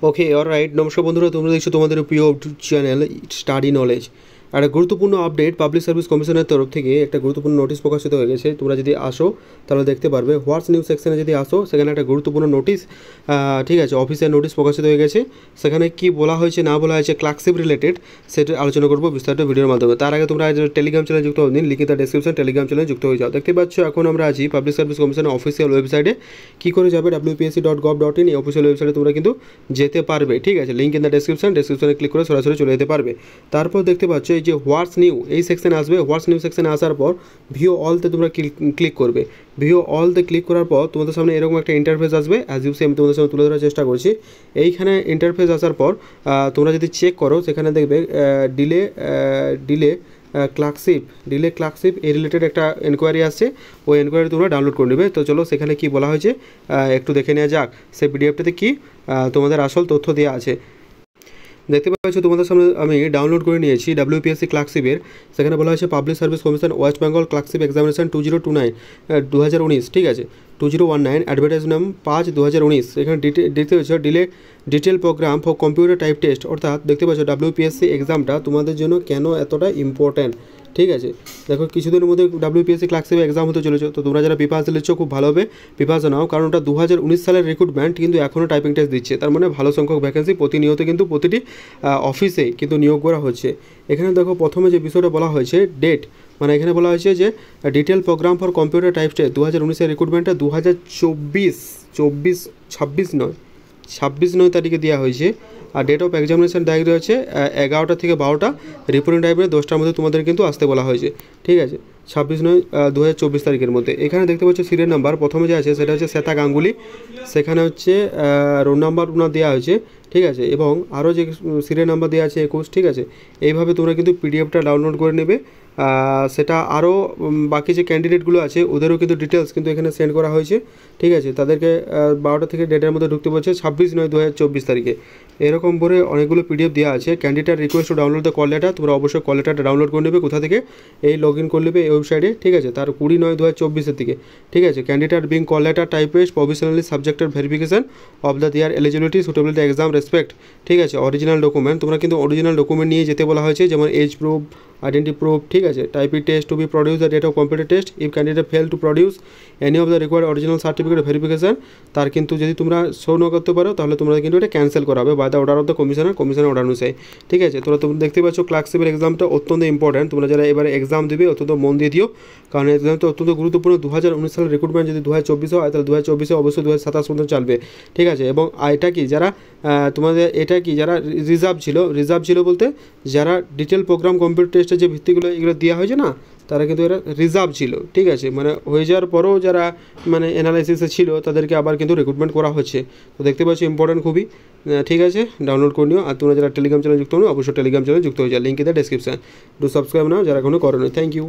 Okay alright, নমস্কার বন্ধুরা, তোমরা দেখছো তোমাদের প্রিয় ইউটিউব চ্যানেল স্টাডি নলেজ। একটা গুরুত্বপূর্ণ আপডেট, পাবলিক সার্ভিস কমিশনের তরফ থেকে একটা গুরুত্বপূর্ণ নোটিশ প্রকাশিত হয়ে গেছে। তোমরা যদি আসো তাহলে দেখতে পারবে, হোয়াটস নিউজ সেকশনে যদি আসো সেখানে একটা গুরুত্বপূর্ণ নোটিশ, ঠিক আছে, অফিসিয়াল নোটিশ প্রকাশিত হয়ে গেছে। সেখানে কি বলা হয়েছে না বলা হয়েছে ক্লার্কশিপ রিলেটেড, সেটা আলোচনা করবো বিস্তারিত ভিডিওর মাধ্যমে। তার আগে তোমরা টেলিগ্রাম চ্যানেল যুক্ত হয়ে দিন, link in the description, Telegram channel যুক্ত হয়ে যাও। দেখতে পাচ্ছ এখন আমরা আছি পাবলিক সার্ভিস কমিশনের অফিসিয়াল ওয়েবসাইটে। কী করে যাবে, wpsc.gov.in, এই অফিসিয়াল ওয়েবসাইটে তোমরা কিন্তু যেতে পারবে। ঠিক আছে, লিঙ্ক ইন দ্য ডেসক্রিপশনে ক্লিক করে সরাসরি চলে যেতে পারবে। তারপর দেখতে পাচ্ছ এই যে হোয়াটস নিউ, এই সেকশনে আসবে। হোয়াটস নিউ সেকশনে আসার পর ভিউ অলতে তোমরা ক্লিক করবে। ভিউ অলতে ক্লিক করার পর তোমাদের সামনে এরকম একটা ইন্টারফেস আসবে। অ্যাজ ইউ সি আমি তোমাদের সামনে তুলে ধরার চেষ্টা করছি। এইখানে ইন্টারফেস আসার পর তোমরা যদি চেক করো সেখানে দেখবে ডিলে ক্লার্কশিপ এই রিলেটেড একটা এনকোয়ারি আসছে। ওই এনকোয়ারি তোমরা ডাউনলোড করে নেবে। তো চলো সেখানে কি বলা হয়েছে একটু দেখে নেওয়া যাক। সেই পিডিএফটাতে কি তোমাদের আসল তথ্য দেওয়া আছে। দেখতে পাচ্ছ তোমাদের সামনে আমি ডাউনলোড করে নিয়েছি WPSC ক্লার্কশিপের। সেখানে বলা হয়েছে public service commission West Bengal clerkship examination 2019, ঠিক আছে, 2019 অ্যাডভার্টাইজ নাম 5/2019। এখানে দেখতে পাচ্ছ detail program for computer type test, অর্থাৎ দেখতে পাচ্ছ WPSC এক্সামটা তোমাদের জন্য কেন এতটা ইম্পর্ট্যান্ট। ঠিক আছে, দেখো কিছুদিনের মধ্যে WPSC ক্লার্কশিপ এক্সাম হতে চলেছে। তো তোমরা যারা প্রিপারেশন নিচ্ছ খুব ভালোভাবে প্রিপারেশন নাও, কারণ ওটা 2019 সালের রিক্রুটমেন্ট, কিন্তু এখনও টাইপিং টেস্ট দিচ্ছে। তার মানে ভালো সংখ্যক ভ্যাকেন্সি প্রতিনিয়ত কিন্তু প্রতিটি অফিসে কিন্তু নিয়োগ করা হচ্ছে। এখানে দেখো প্রথমে যে বিষয়টা বলা হয়েছে ডেট, মানে এখানে বলা হয়েছে যে detail program for computer type test 2019-এর রিক্রুটমেন্টটা 26 তারিখে দেওয়া হয়েছে। আর ডেট অফ এক্সামিনেশন ডাইরেক্ট রয়েছে 11টা থেকে 12টা, রিপোর্টিং টাইমে 10টার মধ্যে তোমাদের কিন্তু আসতে বলা হয়েছে। ঠিক আছে, 26/9/2024 তারিখের মধ্যে। এখানে দেখতে পাচ্ছ সিরিয়াল নাম্বার প্রথমে যে আছে সেটা হচ্ছে শ্বেতা গাঙ্গুলি, সেখানে হচ্ছে রোল নাম্বার ওনার দেওয়া হয়েছে। ঠিক আছে, এবং আরও যে সিরিয়াল নাম্বার দেওয়া আছে 21। ঠিক আছে, এইভাবে তোমরা কিন্তু পিডিএফটা ডাউনলোড করে নেবে। সেটা আরও বাকি যে ক্যান্ডিডেটগুলো আছে ওদেরও কিন্তু ডিটেলস কিন্তু এখানে সেন্ড করা হয়েছে। ঠিক আছে, তাদেরকে 12টা থেকে ডেটের মধ্যে ঢুকতে বলছে 26/9/2024 তারিখে। এরকম করে অনেকগুলো পিডিএফ দেওয়া আছে। Candidate request to download the call letter, তোমরা অবশ্যই কল লেটারটা ডাউনলোড করে নেবে। কোথা থেকে, এই লগ ইন করে নেবে এই ওয়েবসাইটে। ঠিক আছে, তার 20/9/2024 দিকে। ঠিক আছে, candidate being call letter types provisionally সাবজেক্টের verification of the their eligibility suitability exam respect. ঠিক আছে, অরিজিনাল ডকুমেন্ট, তোমরা কিন্তু অরিজিনাল ডকুমেন্ট নিয়ে যেতে বলা হয়েছে, যেমন এজ প্রুফ, আইডেন্টি প্রুফ। ঠিক আছে, typing test to be produce the date of computer test if candidate fail to produce any of the required original certificate verification. তার কিন্তু যদি তোমরা শো না করতে পারো তাহলে তোমরা কিন্তু এটা ক্যান্সেল করা হবে by the order of the কমিশনের অর্ডার অনুযায়ী। ঠিক আছে, তোমরা দেখতে পাচ্ছ ক্লার্কশিপের এক্সামটা অত্যন্ত ইম্পর্ট্যান্ট। তোমরা যারা এবারে এক্সাম দেবে অত্যন্ত মন দিয়ে দিও, কারণ এক্সামটা অত্যন্ত গুরুত্বপূর্ণ। 2019 সালের রিক্রুটমেন্ট যদি 2024 হয় তাহলে 2024 অবশ্যই 2027 পর্যন্ত চলবে। ঠিক আছে, এবং এটা কি যারা তোমাদের এটা কি যারা রিজার্ভ ছিল বলতে যারা ডিটেল প্রোগ্রাম কম্পিউটার টেস্টের যে ভিত্তিগুলো এগুলো দেওয়া হয়েছে না, তারা কিন্তু এরা রিজার্ভ ছিল। ঠিক আছে, মানে হয়ে যাওয়ার পরেও যারা মানে অ্যানালাইসিসে ছিল তাদেরকে আবার কিন্তু রিক্রুটমেন্ট করা হচ্ছে। তো দেখতে পাচ্ছি ইম্পর্টেন্ট খুবই। ঠিক আছে, ডাউনলোড করে নিও। আর তোমরা যারা টেলিগ্রাম চ্যানেল যুক্ত হও অবশ্যই টেলিগ্রাম চ্যানেল যুক্ত হয়ে যায়, link in the description. Do subscribe now যারা এখনো করোনি। Thank you.